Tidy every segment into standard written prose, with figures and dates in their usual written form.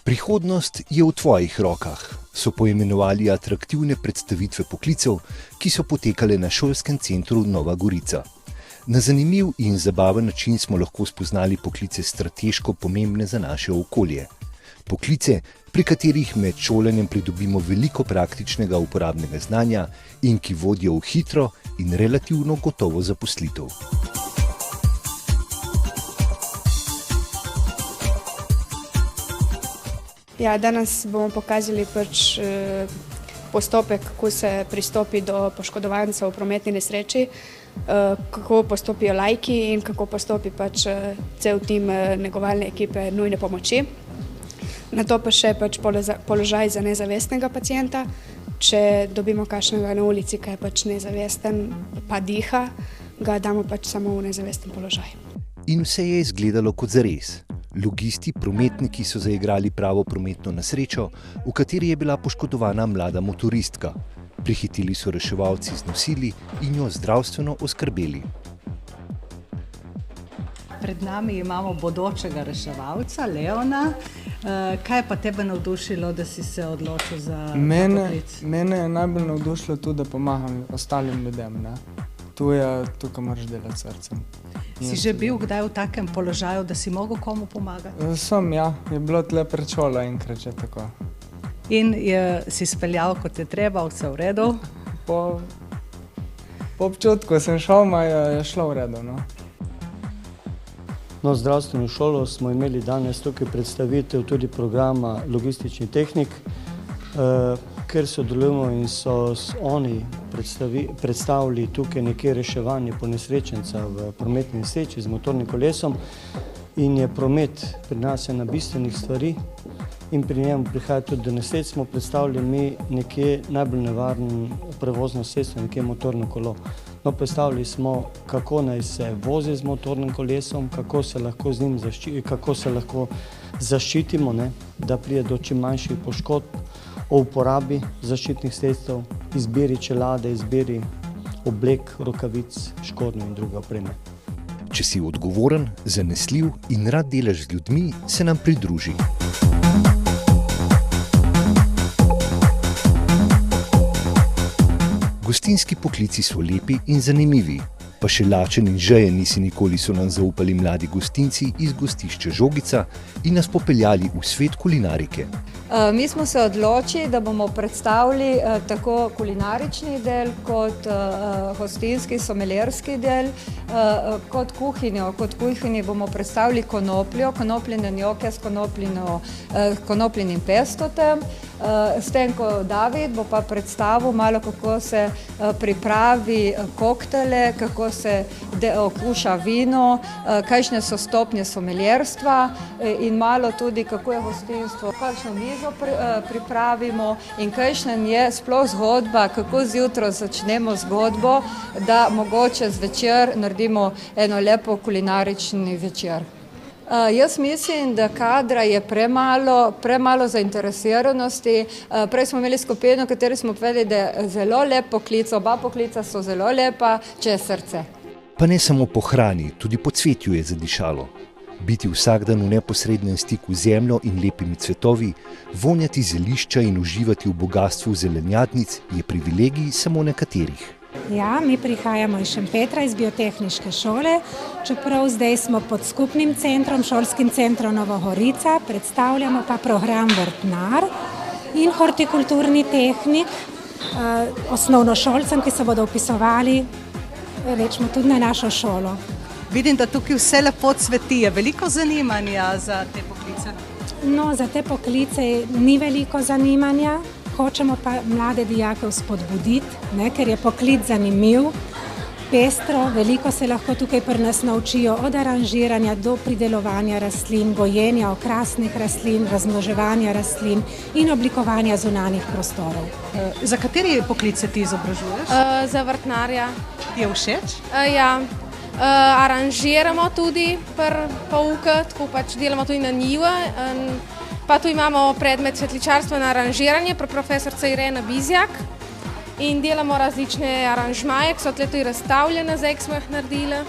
Prihodnost je v tvojih rokah, so poimenovali atraktivne predstavitve poklicev, ki so potekale na šolskem centru Nova Gorica. Na zanimiv in zabaven način smo lahko spoznali poklice strateško pomembne za naše okolje. Poklice, pri katerih med šolanjem pridobimo veliko praktičnega uporabnega znanja in ki vodijo v hitro in relativno gotovo zaposlitev. Ja, danes bomo pokazali postopek, kako se pristopi do poškodovancev v prometni nesreči, kako postopijo laiki in kako postopi cel tim negovalne ekipe nujne pomoči. Nato pa še položaj za nezavestnega pacienta. Če dobimo kakšnega na ulici, ki je nezavesten, pa diha, ga damo samo v nezavesten položaj. In vse je izgledalo kot zares. Logisti, prometniki so zaigrali pravo prometno nesrečo, v kateri je bila poškodovana mlada motoristka. Prihiteli so reševalci z nosili in jo zdravstveno oskrbeli. Pred nami imamo bodočega reševalca, Leona. Kaj pa tebe navdušilo, da si se odločil za poklic? Mene je najbolj navdušilo tudi, da pomagam ostalim ljudem. Tukaj moraš delati srcem. Si že bil kdaj v takem položaju, da si mogel komu pomagati? Sem, ja. Je bilo tle pred šolo enkrat že tako. In si speljal, kot je treba, vse v redu? Po občutku sem šel, je šlo v redu. Zdravstveno šolo smo imeli danes tukaj predstavitev tudi programa Logistični tehnik, ker sodelujemo in so oni predstavili tukaj nekje reševanje ponesrečenca v prometni nesreči z motornim kolesom in je promet pri nas ena bistvenih stvari in pri njemu prihaja tudi do nesreč. Smo predstavili mi nekje najbolj nevaren prevozno sredstvo, nekje motorno kolo. Predstavili smo, kako naj se vozi z motornim kolesom, kako se lahko z njim zaščitimo, da pride do čim manjših poškodb, o uporabi zaščitnih sredstev, izbiri čelade, izbiri oblek, rokavic, škornjev in druge opreme. Če si odgovoren, zanesljiv in rad delaš z ljudmi, se nam pridruži. Gostinski poklici so lepi in zanimivi, pa še lačen in žejen nisi nikoli so nam zaupali mladi gostinci iz gostišča Žogica in nas popeljali v svet kulinarike. Mi smo se odločili, da bomo predstavili tako kulinarični del, kot gostinski, somelierski del, kot kuhinjo. Kot kuhinji bomo predstavili konopljo, konopljine njoke s konopljinim pestotem. S tem, ko David bo pa predstavil malo, kako se pripravi koktele, kako se okuša vino, kakšne so stopnje somelierstva in malo tudi, kako je gostinstvo, kakšno mizo pripravimo in kakšna je sploh zgodba, kako zjutraj začnemo zgodbo, da mogoče zvečer naredimo eno lepo kulinarični večer. Jaz mislim, da kadra je premalo zainteresiranosti. Prej smo imeli skupino, v kateri smo povedali, da je zelo lep poklic, oba poklica so zelo lepa, če je srce. Pa ne samo po hrani, tudi po cvetju je zadišalo. Biti vsak dan v neposrednem stiku z zemljo in lepimi cvetovi, vonjati zelišča in uživati v bogastvu zelenjadnic je privilegij samo nekaterih. Ja, mi prihajamo iz Šempetra, iz biotehniške šole, čeprav zdaj smo pod skupnim centrom, šolskim centrom Nova Gorica, predstavljamo pa program Vrtnar in hortikulturni tehnik osnovnošolcem, ki se bodo vpisovali, rečemo, tudi na našo šolo. Vidim, da tukaj vse lepo cveti. Je veliko zanimanja za te poklice? Za te poklice ni veliko zanimanja. Hočemo pa mlade dijake vzpodbuditi, ker je poklic zanimiv, pestro, veliko se lahko tukaj pri nas naučijo od aranžiranja do pridelovanja rastlin, gojenja okrasnih rastlin, razmnoževanja rastlin in oblikovanja zunanjih prostorov. Za kateri poklice ti izobražuješ? Za vrtnarja. Ti je všeč? Ja. Aranžiramo tudi pouka, tako delamo tudi na njiva. Pa tu imamo predmet svetličarstva na aranžiranje, profesorica Irena Bizjak in delamo različne aranžmaje, ki so tudi razstavljene, zdaj, ki smo jih naredili.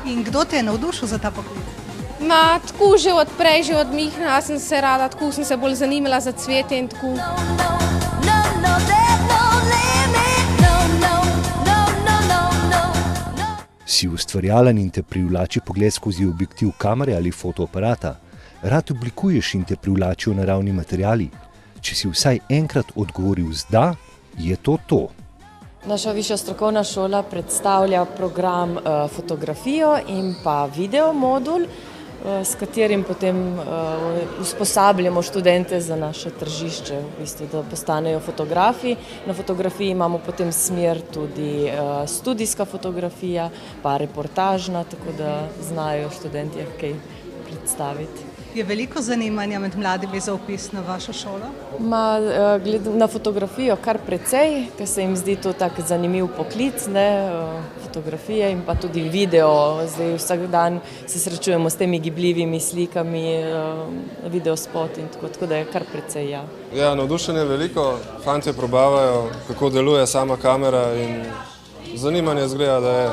In kdo te je navdušil za ta poklic? Tako že odprej, že od Mihna sem se rada, tako sem se bolj zanimala za cvetje in tako. Si ustvarjalen in te privlači pogled skozi objektiv kamere ali fotoaparata? Rad oblikuješ in te privlačijo naravni materiali? Če si vsaj enkrat odgovoril z da, je to to. Naša višja strokovna šola predstavlja program fotografijo in pa video modul, s katerim potem usposabljamo študente za naše tržišče, v bistvu, da postanejo fotografi. Na fotografiji imamo potem smer tudi studijska fotografija, pa reportažna, tako da znajo študentje kaj predstaviti. Je veliko zanimanja med mladimi za vpis na vašo šolo? Na fotografijo kar precej, ker se jim zdi to tak zanimiv poklic, fotografije in pa tudi video. Zdaj vsak dan se srečujemo s temi gibljivimi slikami, videospot in tako da je kar precej, ja. Ja, navdušenje je veliko, fantje probavajo, kako deluje sama kamera in zanimanje zgleda, da je.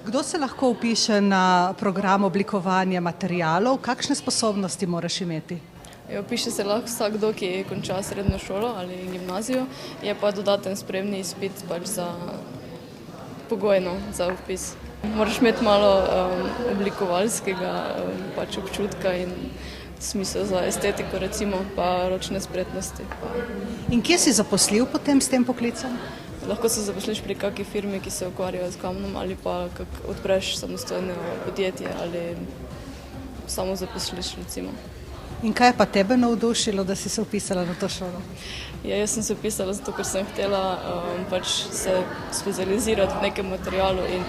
Kdo se lahko vpiše na program oblikovanja materialov? Kakšne sposobnosti moraš imeti? Vpiše se lahko vsakdo, ki konča srednjo šolo ali gimnazijo, je pa dodaten sprejemni izpit za pogojno za vpis. Moraš imeti malo oblikovalskega občutka in smisel za estetiko, recimo, pa ročne spretnosti. In kje si zaposlil potem s tem poklicem? Lahko se zaposliš pri kakšni firmi, ki se ukvarjajo z kamnom, ali pa odpreš samostojno podjetje ali samo zaposliš, recimo. In kaj je pa tebe navdušilo, da si se vpisala na to šolo? Ja, jaz sem se vpisala zato, ker sem htela se specializirati v nekem materialu in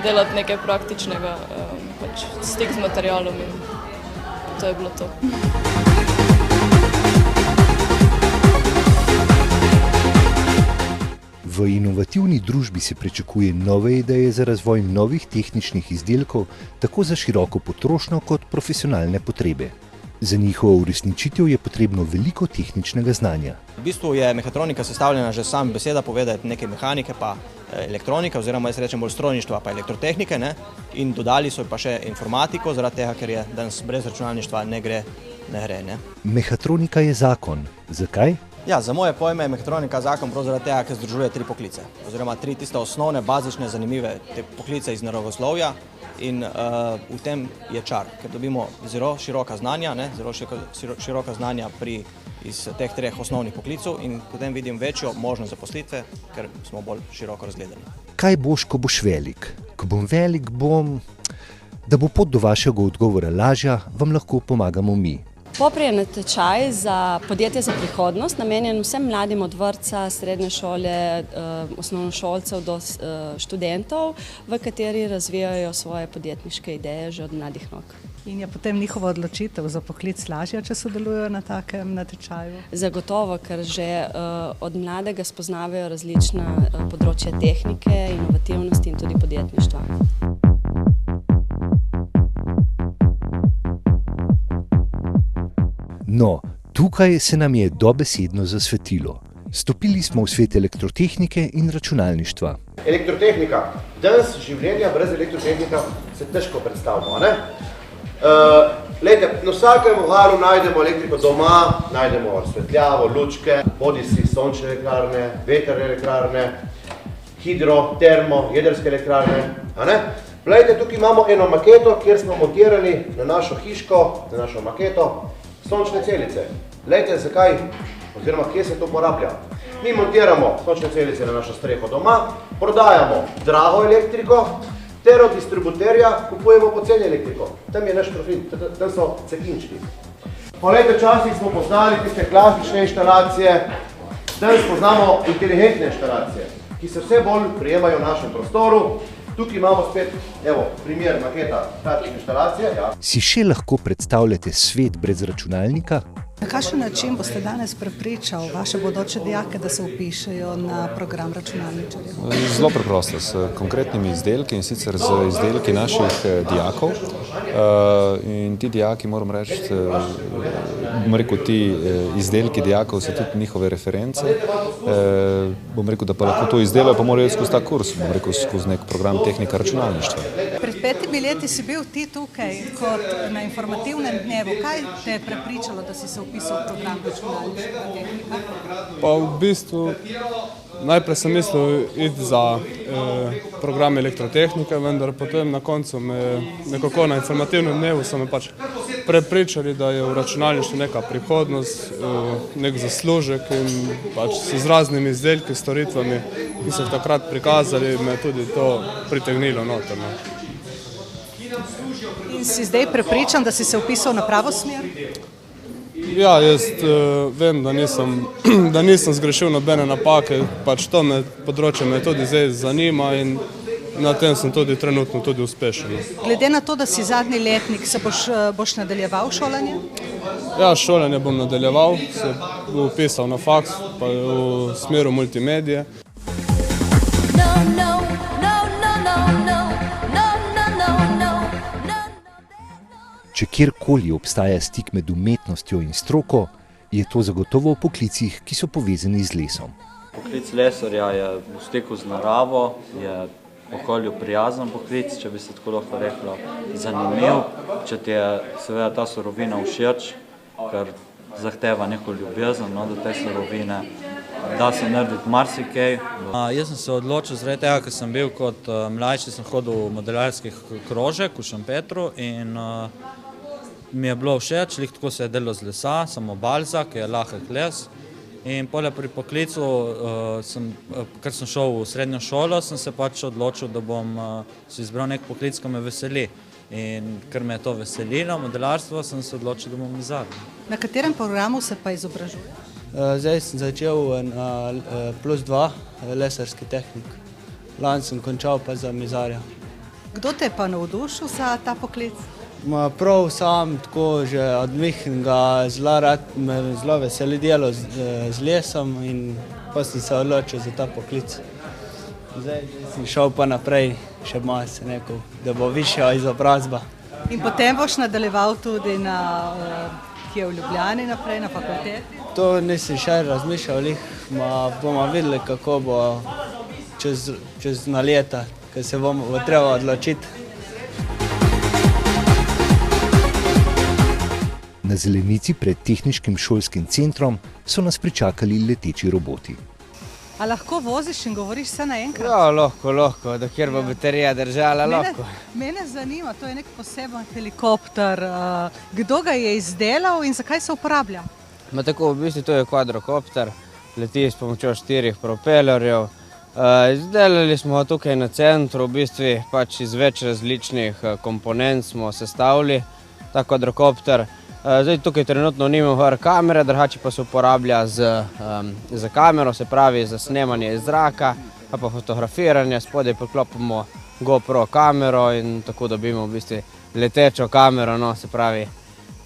delati nekaj praktičnega, stik z materialom in to je bilo to. V inovativni družbi se pričakuje nove ideje za razvoj novih tehničnih izdelkov, tako za široko potrošnjo kot profesionalne potrebe. Za njihovo uresničitev je potrebno veliko tehničnega znanja. V bistvu je mehatronika sestavljena že sam beseda povedati neke mehanike pa elektronike, oziroma jaz rečem bolj strojništva pa elektrotehnike, in dodali so pa še informatiko, zaradi tega, ker je danes brez računalništva ne gre. Mehatronika je zakon. Zakaj? Ja, za moje pojme je mehatronika zakon prav zaradi tega, ker združuje 3 poklice, oziroma 3 tiste osnovne, bazične, zanimive te poklice iz naravoslovja in v tem je čar, ker dobimo zelo široka znanja, široka znanja iz teh 3 osnovnih poklicov in potem vidim večjo možnost zaposlitve, ker smo bolj široko razgledani. Kaj boš, ko boš velik? Ko bom velik, da bo pot do vašega odgovora lažja, vam lahko pomagamo mi. Popri je natečaj za podjetje za prihodnost, namenjen vsem mladim od vrtca, srednje šole, osnovnošolcev do študentov, v kateri razvijajo svoje podjetniške ideje že od mladih nog. In je potem njihova odločitev za poklic lažja, če sodelujo na takem natečaju? Zagotovo, ker že od mladega spoznavajo različna področja tehnike, inovativnosti in tudi podjetništva. No, tukaj se nam je dobesedno zasvetilo. Stopili smo v svet elektrotehnike in računalništva. Elektrotehnika. Danes življenja brez elektrotehnika se težko predstavimo, ne? Na vsakem vogalu najdemo elektriko doma, najdemo razsvetljavo, lučke, bodisi sončne elektrarne, vetrne elektrarne, hidro, termo, jedrske elektrarne, a ne? Glejte, tukaj imamo eno maketo, kjer smo montirali na našo hiško, na našo maketo, sončne celice. Glejte, zakaj, oziroma kje se to uporablja. Mi montiramo sončne celice na našo streho doma, prodajamo drago elektriko, ter od distributerja kupujemo poceni elektriko. Tam je naš profit, tam so cekinčki. Poglejte, včasih smo poznali tiste klasične inštalacije, danes poznamo inteligentne inštalacije, ki se vse bolj prijemajo v našem prostoru. Tukaj imamo spet, primer maketa takšne inštalacije. Si še lahko predstavljate svet brez računalnika? Na kakšen način boste danes prepričali vaše bodoče dijake, da se vpišejo na program računalničarjev? Zelo preprosto, s konkretnimi izdelki in sicer z izdelki naših dijakov. In ti dijaki, moram reči, ti izdelki dijakov so tudi njihove reference. Da pa lahko to izdelajo, pa morajo skozi ta kurs, skozi nek program tehnika računalništva. 5 leti si bil ti tukaj kot na informativnem dnevu. Kaj te je prepričalo, da si se vpisal v program računalniškega tehnika? Pa v bistvu najprej sem mislil iti za program elektrotehnike, vendar potem na koncu nekako na informativnem dnevu so me pač prepričali, da je v računalništvu neka prihodnost, nek zaslužek in pač z raznimi izdelki, storitvami, ki so takrat prikazali, me tudi to pritegnilo noter. In si zdaj prepričan, da si se vpisal na pravo smer? Ja, jaz vem, da nisem zgrešil nobene napake, pač to področje me tudi zdaj zanima in na tem sem tudi trenutno tudi uspešen. Glede na to, da si zadnji letnik, se boš nadaljeval šolanje? Ja, šolanje bom nadaljeval, se bom upisal na faks, pa v smeru multimedije. Če kjerkoli obstaja stik med umetnostjo in stroko, je to zagotovo v poklicih, ki so povezani z lesom. Poklic lesarja je v stiku z naravo, je okolju prijazen poklic, če bi se tako lahko reklo, zanimiv, če ti je seveda ta surovina všeč, ker zahteva neko ljubezen do te surovine, da se narediti marsikaj. Jaz sem se odločil zaradi tega, ker sem bil kot mlajši, sem hodil v modelarski krožek v Šempetru in mi je bilo všeč, tako se je delo z lesa, samo balza, ki je lahek les. In poleg pri poklicu, ker sem šel v srednjo šolo, sem se pač odločil, da bom si izbral nek poklic, ki me veseli. In ker me je to veselilo, modelarstvo, sem se odločil, da bom mizar. Na katerem programu se pa izobražuje? Zdaj sem začel na +2 lesarski tehnik. Lani sem končal pa za mizarja. Kdo te je pa navdušil za ta poklic? Prav sam, tako že od mihnega me zelo veseli delo z lesom in pa sem se odločil za ta poklic. Zdaj sem šel pa naprej, še malo se rekel, da bo višja izobrazba. In potem boš nadaljeval tudi ki je v Ljubljani naprej, na fakulteti? To nisem še razmišljal, bomo videli, kako bo čez na leta, ker se bomo treba odločiti. Na zelenici pred tehniškim šolskim centrom so nas pričakali leteči roboti. A lahko voziš in govoriš vse naenkrat? Ja, lahko, dokler bo baterija držala, lahko. Mene zanima, to je nek poseben helikopter. Kdo ga je izdelal in zakaj se uporablja? Tako, v bistvu to je kvadrokopter, leti s pomočjo 4 propelerjev. Izdelali smo tukaj na centru, v bistvu pač iz več različnih komponent smo sestavili ta kvadrokopter. Zdaj tukaj trenutno nimam kamere, drugače pa se uporablja za kamero, se pravi za snemanje iz zraka, pa fotografiranje, spodaj priklopimo GoPro kamero in tako dobimo v bistvu letečo kamero, se pravi,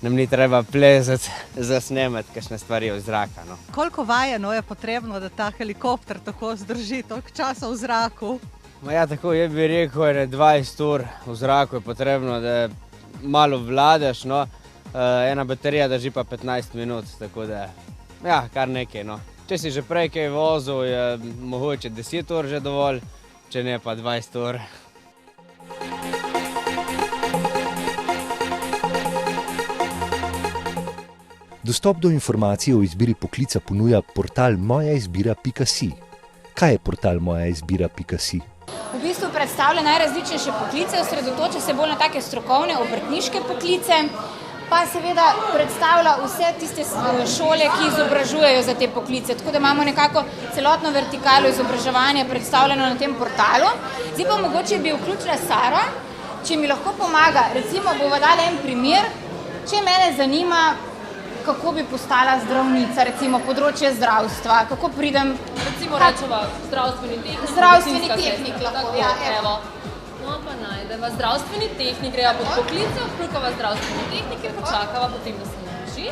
nam ni treba plezati za snemati kakšne stvari iz zraka. Koliko vajeno je potrebno, da ta helikopter tako zdrži toliko časa v zraku? Ja, tako je bi rekel, 20 ur v zraku je potrebno, da malo vladaš, ena baterija drži pa 15 minut, tako da, ja, kar nekaj, Če si že prej kaj vozil, je mogoče 10 ur že dovolj, če ne pa 20 ur. Dostop do informacij o izbiri poklica ponuja portal mojaizbira.si. Kaj je portal mojaizbira.si? V bistvu predstavlja najrazličnejše poklice, osredotoča se bolj na take strokovne, obrtniške poklice, pa seveda predstavlja vse tiste šole, ki izobražujejo za te poklice. Tako da imamo nekako celotno vertikalo izobraževanja predstavljeno na tem portalu. Zdaj pa mogoče bi vključila Saro, če mi lahko pomaga. Recimo bova dala en primer, če mene zanima, kako bi postala zdravnica, recimo področje zdravstva, kako pridem... Recimo rečeva zdravstveni tehnik. Zdravstveni tehnik lahko, ja, evo. No pa najdeva zdravstveni tehnik, greva pod poklice, odkljukava zdravstveni tehnik in počakava potem, da se naloži.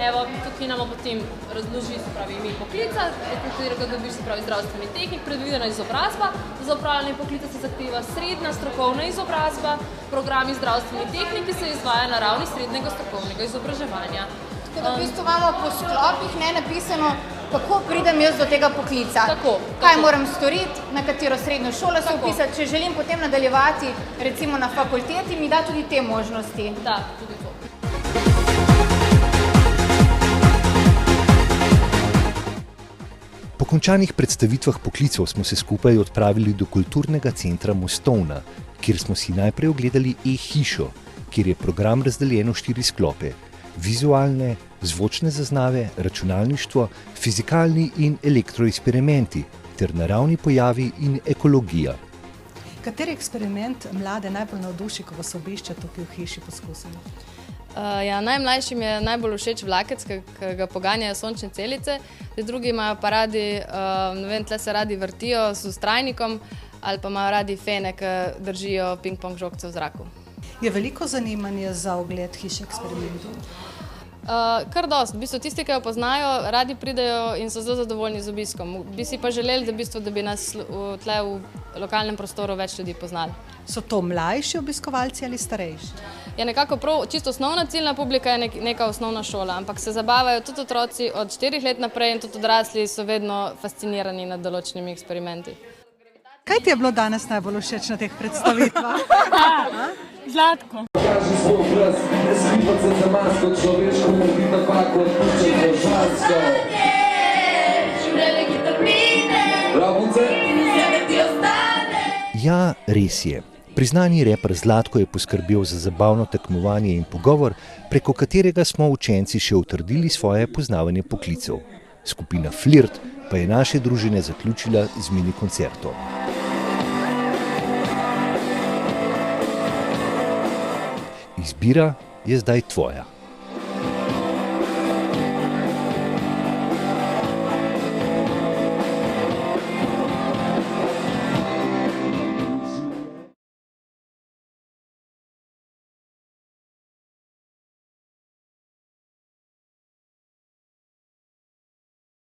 Evo, tukaj nam potem razloži, se pravi, ime poklica, od katerega dobiš, se pravi, zdravstveni tehnik, predvidena izobrazba. Za opravljanje poklica se zahteva srednja strokovna izobrazba, programi zdravstveni tehniki se izvaja na ravni srednjega strokovnega izobraževanja. Tako da v bistvu imamo po sklopih napisano, kako pridem jaz do tega poklica, kaj moram storiti, na katero srednjo šolo se vpisati, če želim potem nadaljevati recimo na fakulteti, mi da tudi te možnosti. Da, tudi to. Po končanih predstavitvah poklicev smo se skupaj odpravili do kulturnega centra Mostovna, kjer smo si najprej ogledali e-hišo, kjer je program razdeljen v 4 sklope: vizualne, zvočne zaznave, računalništvo, fizikalni in elektroeksperimenti ter naravni pojavi in ekologija. Kateri eksperiment mlade najbolj navduši, ko vas obišče tukaj v hiši poskusili? Najmlajšim je najbolj všeč vlakec, ki ga poganjajo sončne celice, drugi imajo pa radi, tle se radi vrtijo s vztrajnikom ali pa imajo radi fene, ki držijo ping-pong žogce v zraku. Je veliko zanimanje za ogled hiše eksperimentov? Kar dosti. V bistvu tisti, ki jo poznajo, radi pridejo in so zelo zadovoljni z obiskom. Bi si pa želeli, da bi nas tle v lokalnem prostoru več ljudi poznali. So to mlajši obiskovalci ali starejši? Je nekako prav, čisto osnovna ciljna publika je neka osnovna šola, ampak se zabavajo tudi otroci od 4 let naprej in tudi odrasli so vedno fascinirani nad določenimi eksperimenti. Kaj ti je bilo danes najbolj všeč na teh predstavitvah? Zlatko. Kaži svoj glas, ne skrivati se za masko, človeško mori napako, odpuščaj božansko. Življenje, ki trpine, Rapunce, in vzeme ti ostane. Ja, res je. Priznani reper Zlatko je poskrbel za zabavno tekmovanje in pogovor, preko katerega smo učenci še utrdili svoje poznavanje poklicev. Skupina Flirt pa je naše druženje zaključila z mini koncertom. Izbira je zdaj tvoja.